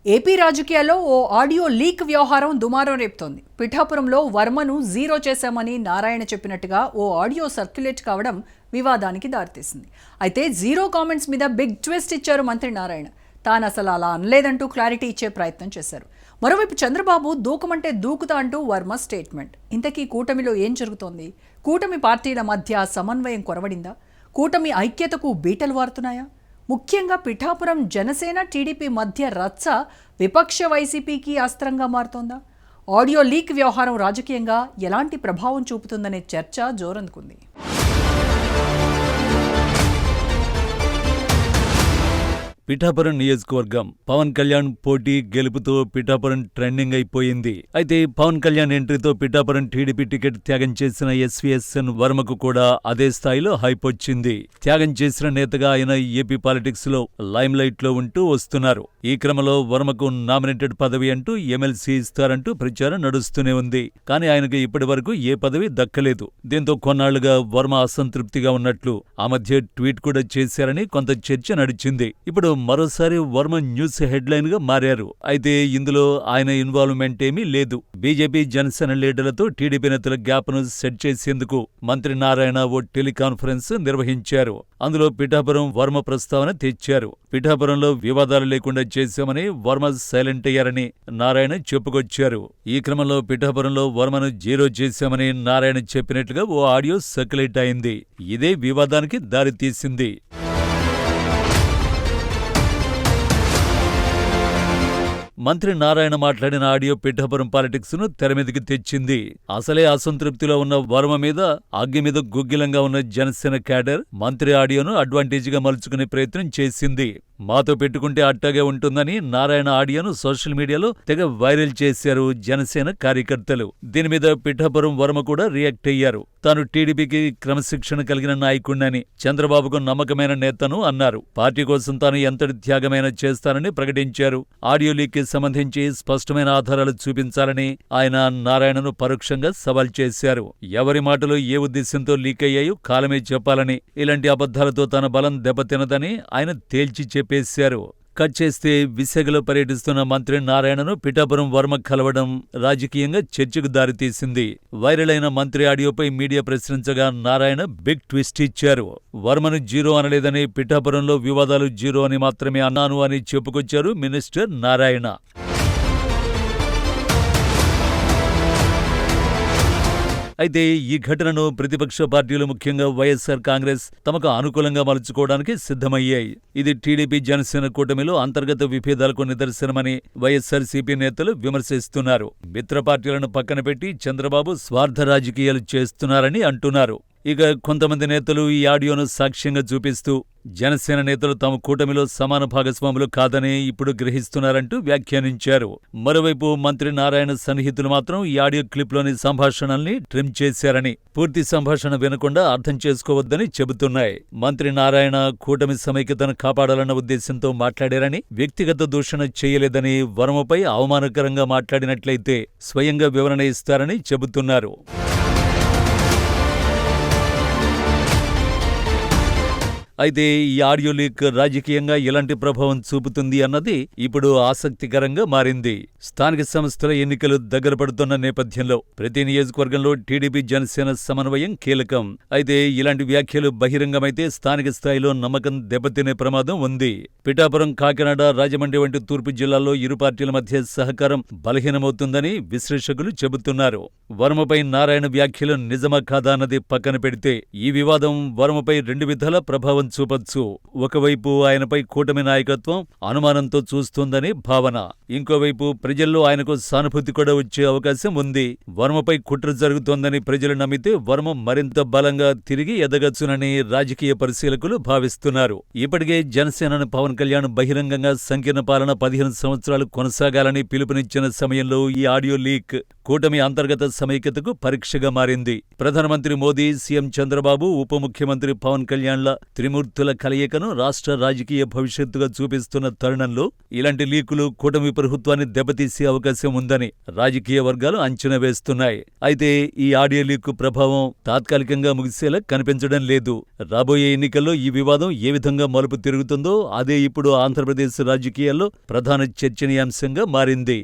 AP రాజకీయాల్లో ఓ audio leak వ్యవహారం దుమారం రేపుతోంది. పిఠాపురంలో వర్మను జీరో చేశామని నారాయణ చెప్పినట్టుగా ఓ ఆడియో సర్క్యులేట్ కావడం వివాదానికి దారితీసింది. అయితే జీరో కామెంట్స్ మీద బిగ్ ట్విస్ట్ ఇచ్చారు మంత్రి నారాయణ. తాను అసలు అలా అనలేదంటూ క్లారిటీ ఇచ్చే ప్రయత్నం చేశారు. మరోవైపు చంద్రబాబు దూకమంటే దూకుతా అంటూ వర్మ స్టేట్మెంట్. ఇంతకీ కూటమిలో ఏం జరుగుతోంది? కూటమి పార్టీల మధ్య సమన్వయం కొరవడిందా? కూటమి ఐక్యతకు బీటలు వారుతున్నాయా? ముఖ్యంగా పిఠాపురం జనసేన టీడీపీ మధ్య రచ్చ విపక్ష వైసీపీకి అస్త్రంగా మారుతోందా? ఆడియో లీక్ వ్యవహారం రాజకీయంగా ఎలాంటి ప్రభావం చూపుతుందనే చర్చ జోరందుకుంది. పిఠాపురం నియోజకవర్గం పవన్ కళ్యాణ్ పోటీ గెలుపుతో పిఠాపురం ట్రెండింగ్ అయిపోయింది. అయితే పవన్ కళ్యాణ్ ఎంట్రీతో పిఠాపురం టీడీపీ టికెట్ త్యాగం చేసిన ఎస్వీఎస్ఎన్ వర్మకు కూడా అదే స్థాయిలో హైప్ వచ్చింది. త్యాగం చేసిన నేతగా ఆయన ఏపీ పాలిటిక్స్ లో లైమ్ లైట్ లో ఉంటూ వస్తున్నారు. ఈ క్రమంలో వర్మకు నామినేటెడ్ పదవి అంటూ ఎమ్మెల్సీ ఇస్తారంటూ ప్రచారం నడుస్తూనే ఉంది. కానీ ఆయనకు ఇప్పటి వరకు ఏ పదవి దక్కలేదు. దీంతో కొన్నాళ్లుగా వర్మ అసంతృప్తిగా ఉన్నట్లు ఆ మధ్య ట్వీట్ కూడా చేశారని కొంత చర్చ నడిచింది. ఇప్పుడు మరోసారి వర్మ న్యూస్ హెడ్లైన్ గా మారారు. అయితే ఇందులో ఆయన ఇన్వాల్వ్మెంట్ ఏమీ లేదు. బీజేపీ జనసేన లీడర్లతో టీడీపీ నేతల గ్యాప్ ను సెట్ చేసేందుకు మంత్రి నారాయణ ఓ టెలికాన్ఫరెన్స్ నిర్వహించారు. అందులో పిఠాపురం వర్మ ప్రస్తావన తెచ్చారు. పిఠాపురంలో వివాదాలు లేకుండా చేశామని వర్మ సైలెంట్ అయ్యారని నారాయణ చెప్పుకొచ్చారు. ఈ క్రమంలో పిఠాపురంలో వర్మను జీరో చేశామని నారాయణ చెప్పినట్లుగా ఓ ఆడియో సర్క్యులేట్ అయింది. ఇదే వివాదానికి దారితీసింది. మంత్రి నారాయణ మాట్లాడిన ఆడియో పిఠాపురం పాలిటిక్స్ ను తెరమీదికి తెచ్చింది. అసలే అసంతృప్తిలో ఉన్న వర్మ మీద అగ్గి మీద గుగ్గిలంగా ఉన్న జనసేన క్యాడర్ మంత్రి ఆడియోను అడ్వాంటేజ్ గా మలుచుకునే ప్రయత్నం చేసింది. మాతో పెట్టుకుంటే అట్టాగే ఉంటుందని నారాయణ ఆడియోను సోషల్ మీడియాలో తెగ వైరల్ చేశారు జనసేన కార్యకర్తలు. దీని మీద పిఠాపురం వర్మ కూడా రియాక్ట్ అయ్యారు. తాను టీడీపీకి క్రమశిక్షణ కలిగిన నాయకుడినని, చంద్రబాబుకు నమ్మకమైన నేతను అన్నారు. పార్టీ కోసం తాను ఎంతటి త్యాగమైనా చేస్తానని ప్రకటించారు. ఆడియో లీక్ కి సంబంధించి స్పష్టమైన ఆధారాలు చూపించాలని ఆయన నారాయణను పరోక్షంగా సవాల్ చేశారు. ఎవరి మాటలు ఏ ఉద్దేశంతో లీక్ అయ్యాయో కాలమే చెప్పాలని, ఇలాంటి అబద్ధాలతో తన బలం దెబ్బతినదని ఆయన తేల్చి చెప్పేశారు. కట్ చేస్తే విశాఖలో పర్యటిస్తున్న మంత్రి నారాయణను పిఠాపురం వర్మ కలవడం రాజకీయంగా చర్చకు దారితీసింది. వైరల్ అయిన మంత్రి ఆడియోపై మీడియా ప్రశ్నించగా నారాయణ బిగ్ ట్విస్ట్ ఇచ్చారు. వర్మను జీరో అనలేదని, పిఠాపురంలో వివాదాలు జీరో అని మాత్రమే అన్నాను అని చెప్పుకొచ్చారు మినిస్టర్ నారాయణ. అయితే ఈ ఘటనను ప్రతిపక్ష పార్టీలు, ముఖ్యంగా వైఎస్సార్ కాంగ్రెస్ తమకు అనుకూలంగా మలుచుకోవడానికి సిద్ధమయ్యాయి. ఇది టీడీపీ జనసేన కూటమిలో అంతర్గత విభేదాలకు నిదర్శనమని వైఎస్సార్సీపీ నేతలు విమర్శిస్తున్నారు. మిత్ర పార్టీలను పక్కన పెట్టి చంద్రబాబు స్వార్థ రాజకీయాలు చేస్తున్నారని అంటున్నారు. ఇక కొంతమంది నేతలు ఈ ఆడియోను సాక్ష్యంగా చూపిస్తూ జనసేన నేతలు తమ కూటమిలో సమాన భాగస్వాములు కాదని ఇప్పుడు గ్రహిస్తున్నారంటూ వ్యాఖ్యానించారు. మరోవైపు మంత్రి నారాయణ సన్నిహితులు మాత్రం ఈ ఆడియో క్లిప్లోని సంభాషణల్ని ట్రిమ్ చేశారని, పూర్తి సంభాషణ వినకుండా అర్థం చేసుకోవద్దని చెబుతున్నాయి. మంత్రి నారాయణ కూటమి సమైక్యతను కాపాడాలన్న ఉద్దేశంతో మాట్లాడారని, వ్యక్తిగత దూషణ చేయలేదని, వర్మపై అవమానకరంగా మాట్లాడినట్లయితే స్వయంగా వివరణ ఇస్తారని చెబుతున్నారు. అయితే ఈ ఆడియో లీక్ రాజకీయంగా ఎలాంటి ప్రభావం చూపుతుంది అన్నది ఇప్పుడు ఆసక్తికరంగా మారింది. స్థానిక సంస్థల ఎన్నికలు దగ్గర పడుతున్న నేపథ్యంలో ప్రతి నియోజకవర్గంలో టీడీపీ జనసేన సమన్వయం కీలకం. అయితే ఇలాంటి వ్యాఖ్యలు బహిరంగమైతే స్థానిక స్థాయిలో నమ్మకం దెబ్బతినే ప్రమాదం ఉంది. పిఠాపురం, కాకినాడ, రాజమండ్రి వంటి తూర్పు జిల్లాల్లో ఇరు పార్టీల మధ్య సహకారం బలహీనమవుతుందని విశ్లేషకులు చెబుతున్నారు. వర్మపై నారాయణ వ్యాఖ్యలు నిజమా కాదా అన్నది పక్కన పెడితే ఈ వివాదం వర్మపై రెండు విధాల ప్రభావం చూపొచ్చు. ఒకవైపు ఆయనపై కూటమి నాయకత్వం అనుమానంతో చూస్తోందని భావన, ఇంకోవైపు ప్రజల్లో ఆయనకు సానుభూతి కూడా వచ్చే అవకాశం ఉంది. వర్మపై కుట్ర జరుగుతోందని ప్రజలు నమ్మితే వర్మ మరింత బలంగా తిరిగి ఎదగచ్చునని రాజకీయ పరిశీలకులు భావిస్తున్నారు. ఇప్పటికే జనసేనను పవన్ కళ్యాణ్ బహిరంగంగా సంకీర్ణ పాలన 15 సంవత్సరాలు కొనసాగాలని పిలుపునిచ్చిన సమయంలో ఈ ఆడియో లీక్ కూటమి అంతర్గత సమైక్యతకు పరీక్షగా మారింది. ప్రధానమంత్రి మోదీ, సీఎం చంద్రబాబు, ఉప ముఖ్యమంత్రి పవన్ కళ్యాణ్ల త్రిమూర్తుల కలయికను రాష్ట్ర రాజకీయ భవిష్యత్తుగా చూపిస్తున్న తరుణంలో ఇలాంటి లీకులు కూటమి ప్రభుత్వాన్ని దెబ్బతీసే అవకాశం ఉందని రాజకీయ వర్గాలు అంచనా వేస్తున్నాయి. అయితే ఈ ఆడియో లీక్ ప్రభావం తాత్కాలికంగా ముగిసేలా కనిపించడం లేదు. రాబోయే ఎన్నికల్లో ఈ వివాదం ఏ విధంగా మలుపు తిరుగుతుందో అదే ఇప్పుడు ఆంధ్రప్రదేశ్ రాజకీయాల్లో ప్రధాన చర్చనీయాంశంగా మారింది.